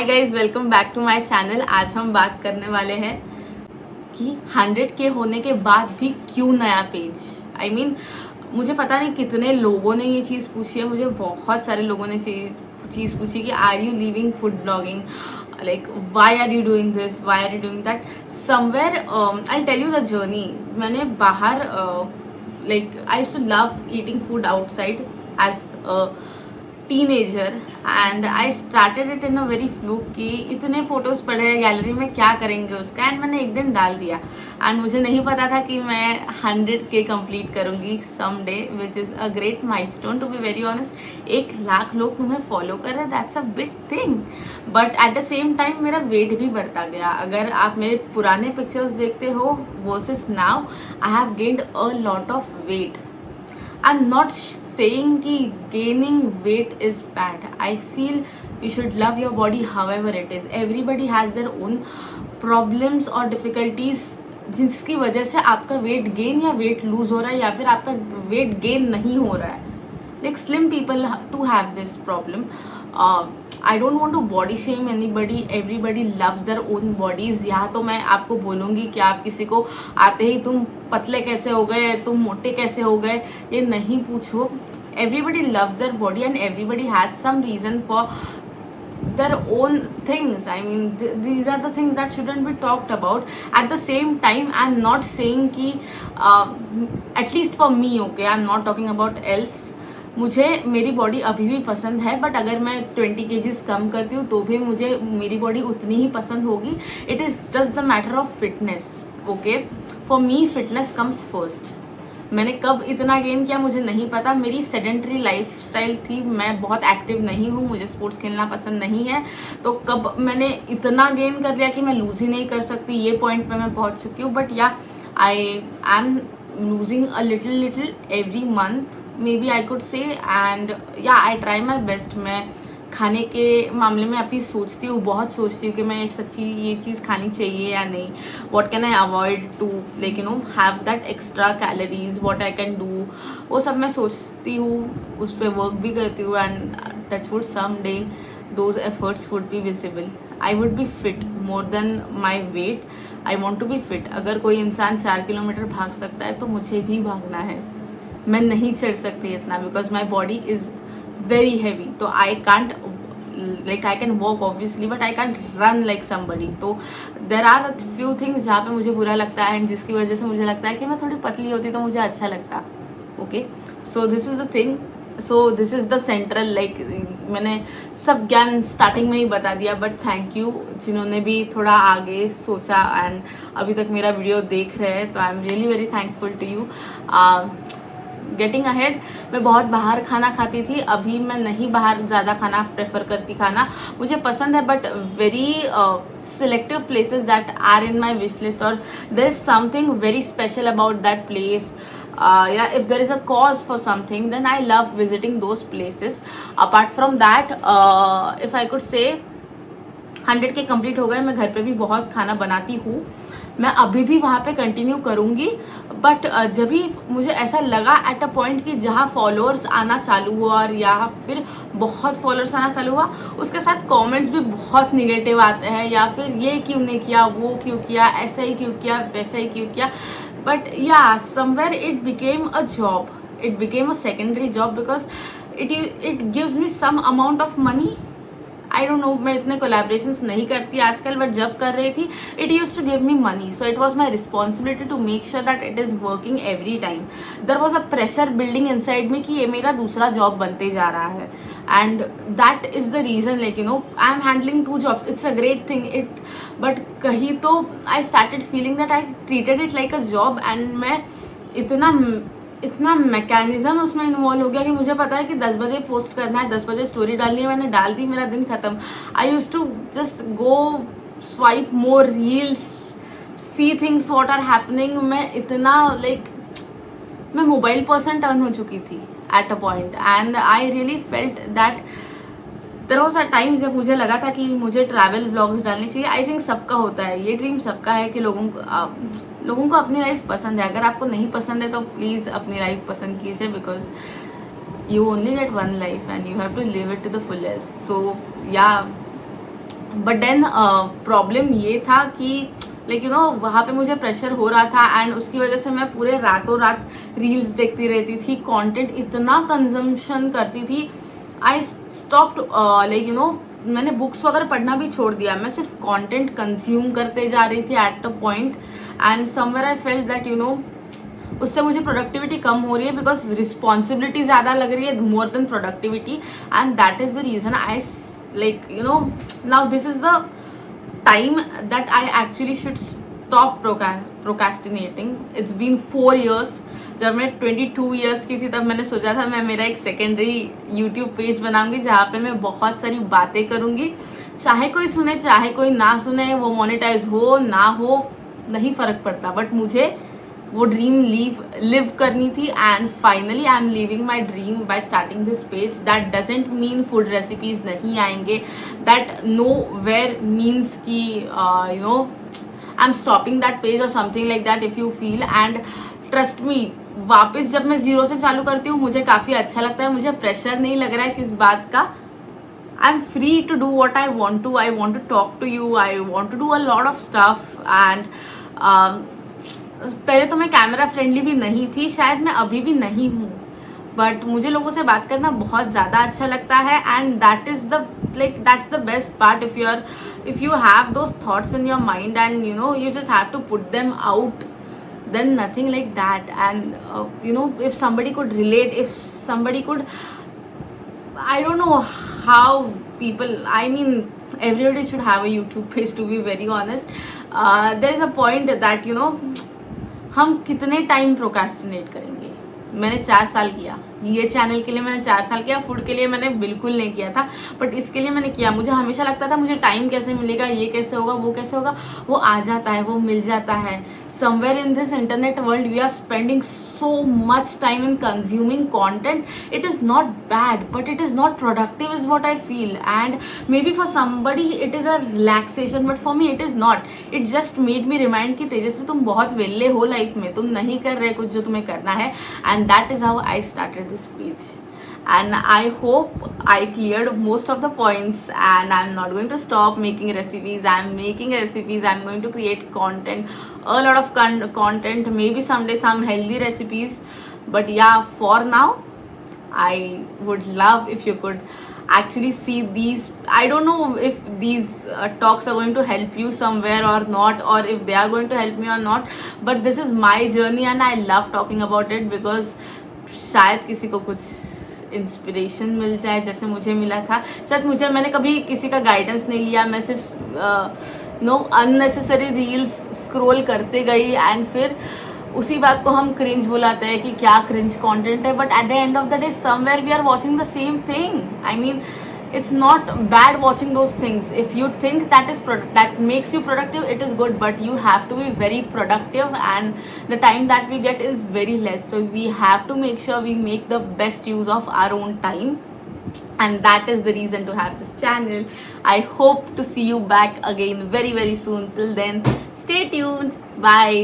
Hi guys, welcome back to my channel. आज हम बात करने वाले हैं कि 100K होने के बाद भी क्यों नया पेज। आई मीन मुझे पता नहीं कितने लोगों ने ये चीज़ पूछी है, मुझे बहुत सारे लोगों ने चीज़ पूछी कि are you living food blogging, like why are you doing this, why are you doing that. Somewhere I tell you the journey. मैंने बाहर like I used to love eating food outside as teenager and I started it in a very fluke कि इतने photos पड़े हैं gallery में, क्या करेंगे उसका। एंड मैंने एक दिन डाल दिया एंड मुझे नहीं पता था कि मैं 100K कंप्लीट करूँगी some day, which is a great milestone to be very honest. 1 lakh लोग तुम्हें फॉलो कर रहे हैं, that's a big thing. But at the same time मेरा वेट भी बढ़ता गया। अगर आप मेरे पुराने पिक्चर्स देखते हो versus now, I have gained a lot of weight. I'm not saying कि gaining weight is bad. I feel you should love your body however it is. Everybody has their own problems और difficulties जिसकी वजह से आपका weight gain या weight lose हो रहा है या फिर आपका वेट गेन नहीं हो रहा है। Like slim people to have this problem. I don't want to body shame anybody. Everybody loves their own bodies. यहाँ तो मैं आपको बोलूँगी कि आप किसी को आते ही तुम पतले कैसे हो गए, तुम मोटे कैसे हो गए, ये नहीं पूछो। Everybody loves their body and everybody has some reason for their own things. I mean these are the things that shouldn't be talked about. At the same time I'm not saying कि at least for me, okay, I'm not talking about else. मुझे मेरी body अभी भी पसंद है, but अगर मैं 20 kgs कम करती हूँ तो भी मुझे मेरी बॉडी उतनी ही पसंद होगी। It is just the matter of fitness, okay. For me fitness comes first. मैंने कब इतना गेन किया मुझे नहीं पता। मेरी सेडेंटरी लाइफस्टाइल थी, मैं बहुत एक्टिव नहीं हूँ, मुझे स्पोर्ट्स खेलना पसंद नहीं है। तो कब मैंने इतना गेन कर लिया कि मैं लूज़ ही नहीं कर सकती, ये पॉइंट पे मैं पहुँच चुकी हूँ। बट या I am losing a little every month, maybe I could say. And yeah, I try my best. मैं खाने के मामले में अभी सोचती हूँ, बहुत सोचती हूँ कि मैं सच्ची ये चीज़ खानी चाहिए या नहीं। What can I avoid to like you know have that extra calories, what I can do, वो सब मैं सोचती हूँ, उस पर वर्क भी करती हूँ। And touch wood someday those efforts would be visible. I would be fit more than my weight. I want to be fit. अगर कोई इंसान 4 किलोमीटर भाग सकता है तो मुझे भी भागना है। मैं नहीं चढ़ सकती इतना because my body is very heavy. तो I can't like I can walk obviously but I can't run like somebody. तो देर आर फ्यू थिंग्स जहाँ पे मुझे बुरा लगता है एंड जिसकी वजह से मुझे लगता है कि मैं थोड़ी पतली होती तो मुझे अच्छा लगता। Okay, so this is the thing. So this is the central, like मैंने सब ज्ञान स्टार्टिंग में ही बता दिया, बट थैंक यू जिन्होंने भी थोड़ा आगे सोचा एंड अभी तक मेरा वीडियो देख रहे हैं। तो I am really very thankful to you. Getting ahead, मैं बहुत बाहर खाना खाती थी, अभी मैं नहीं बाहर ज़्यादा खाना प्रेफर करती। खाना मुझे पसंद है but very selective places that are in my wish list, और there is something very special about that place. Yeah, if there is a cause for something, then I love visiting those places. Apart from that, if I could say 100K complete हो गए, मैं घर पे भी बहुत खाना बनाती हूँ, मैं अभी भी वहाँ पे कंटिन्यू करूँगी। बट जब भी मुझे ऐसा लगा एट अ पॉइंट कि जहाँ फॉलोअर्स आना चालू हुआ और या फिर बहुत फॉलोअर्स आना चालू हुआ, उसके साथ कमेंट्स भी बहुत निगेटिव आते हैं, या फिर ये क्यों नहीं किया, वो क्यों किया, ऐसा ही क्यों किया, वैसा ही क्यों किया। But yeah, somewhere it became a job. It became a secondary job because it gives me some amount of money. I don't know, मैं इतने collaborations नहीं करती आजकल, but जब कर रही थी it used to give me money. So it was my responsibility to make sure that it is working every time. There was a pressure building inside me कि ये मेरा दूसरा job बनते जा रहा है. And that is the reason, like you know, I am handling 2 jobs. It's a great thing. But कहीं तो I started feeling that I treated it like a job and मैं इतना मैकेनिज्म उसमें इन्वॉल्व हो गया कि मुझे पता है कि 10 बजे पोस्ट करना है, 10 बजे स्टोरी डालनी है, मैंने डाल दी, मेरा दिन खत्म। I use to just go swipe more reels, see things what are happening. मैं इतना लाइक मैं मोबाइल पर्सन टर्न हो चुकी थी at a point, and I really felt that there was a time जब मुझे लगा था कि मुझे ट्रैवल ब्लॉग्स डालने चाहिए। आई थिंक सबका होता है ये ड्रीम, सबका है कि लोगों को अपनी लाइफ पसंद है। अगर आपको नहीं पसंद है तो प्लीज़ अपनी लाइफ पसंद कीजिए, because you only get one life and you have to live it to the fullest. So yeah but then problem ये था कि लाइक यू नो वहाँ पे मुझे प्रेशर हो रहा था एंड उसकी वजह से मैं पूरे रातों रात रील्स देखती रहती थी, कंटेंट इतना कंजम्पशन करती थी। I stopped like you know मैंने बुक्स वगैरह पढ़ना भी छोड़ दिया, मैं सिर्फ कंटेंट कंज्यूम करते जा रही थी at the point. And somewhere I felt that you know उससे मुझे प्रोडक्टिविटी कम हो रही है बिकॉज रिस्पॉन्सिबिलिटी ज़्यादा लग रही है more than productivity. And that is the reason I like you know now this is the time that I actually should stop procrastinating. It's been 4 years. जब मैं 22 years की थी तब मैंने सोचा था मैं मेरा एक सेकेंडरी यूट्यूब पेज बनाऊंगी जहाँ पे मैं बहुत सारी बातें करूंगी, चाहे कोई सुने चाहे कोई ना सुने, वो मोनेटाइज हो ना हो नहीं फर्क पड़ता, बट मुझे वो ड्रीम लिव करनी थी। And finally I am living my dream by starting this page. That doesn't mean food recipes नहीं आएंगे, दैट नो वेयर मीन्स की you know I am stopping that page और something like that if you feel. And trust me, वापस जब मैं zero से चालू करती हूँ मुझे काफ़ी अच्छा लगता है, मुझे प्रेशर नहीं लग रहा है किस बात का। I am free to do what I want to, I want to talk to you, I want to do a lot of stuff. And पहले तो मैं कैमरा फ्रेंडली भी नहीं थी, शायद मैं अभी भी नहीं हूँ, बट मुझे लोगों से बात करना बहुत ज़्यादा अच्छा लगता है। And that is the that's the best part. If you have those thoughts in your mind and you know you just have to put them out, then nothing like that. And you know if somebody could relate, if somebody could, I don't know how people, I mean everybody should have a YouTube page to be very honest. There is a point that you know हम कितने time procrastinate करेंगे। मैंने 4 साल किया, ये channel के लिए मैंने 4 साल किया, फूड के लिए मैंने बिल्कुल नहीं किया था, बट इसके लिए मैंने किया। मुझे हमेशा लगता था मुझे टाइम कैसे मिलेगा, ये कैसे होगा, वो कैसे होगा, वो आ जाता है, वो मिल जाता है। somewhere in this internet world we are spending so much time in consuming content. It is not bad, but it is not productive is what I feel. And maybe for somebody it is a relaxation, but for me it is not. It just made me remind कि तेजस्वी तुम बहुत वेले हो life में, तुम नहीं कर रहे कुछ जो तुम्हें करना है। And that is how I started this page. And I hope I cleared most of the points, and I'm not going to stop making recipes. I'm making recipes, I'm going to create content, a lot of content, maybe someday some healthy recipes. But yeah, for now I would love if you could actually see these. I don't know if these talks are going to help you somewhere or not, or if they are going to help me or not, but this is my journey and I love talking about it because शायद किसी को कुछ inspiration मिल जाए जैसे मुझे मिला था। शायद मैंने कभी किसी का गाइडेंस नहीं लिया, मैं सिर्फ नो अननेसेसरी रील्स स्क्रॉल करते गई एंड फिर उसी बात को हम क्रिंज बुलाते हैं कि क्या क्रिंज कंटेंट है, but at the end of the day somewhere we are watching the same thing. I mean it's not bad watching those things. If you think that makes you productive, it is good, but you have to be very productive and the time that we get is very less, so we have to make sure we make the best use of our own time. And that is the reason to have this channel. I hope to see you back again very soon. Till then, stay tuned. Bye.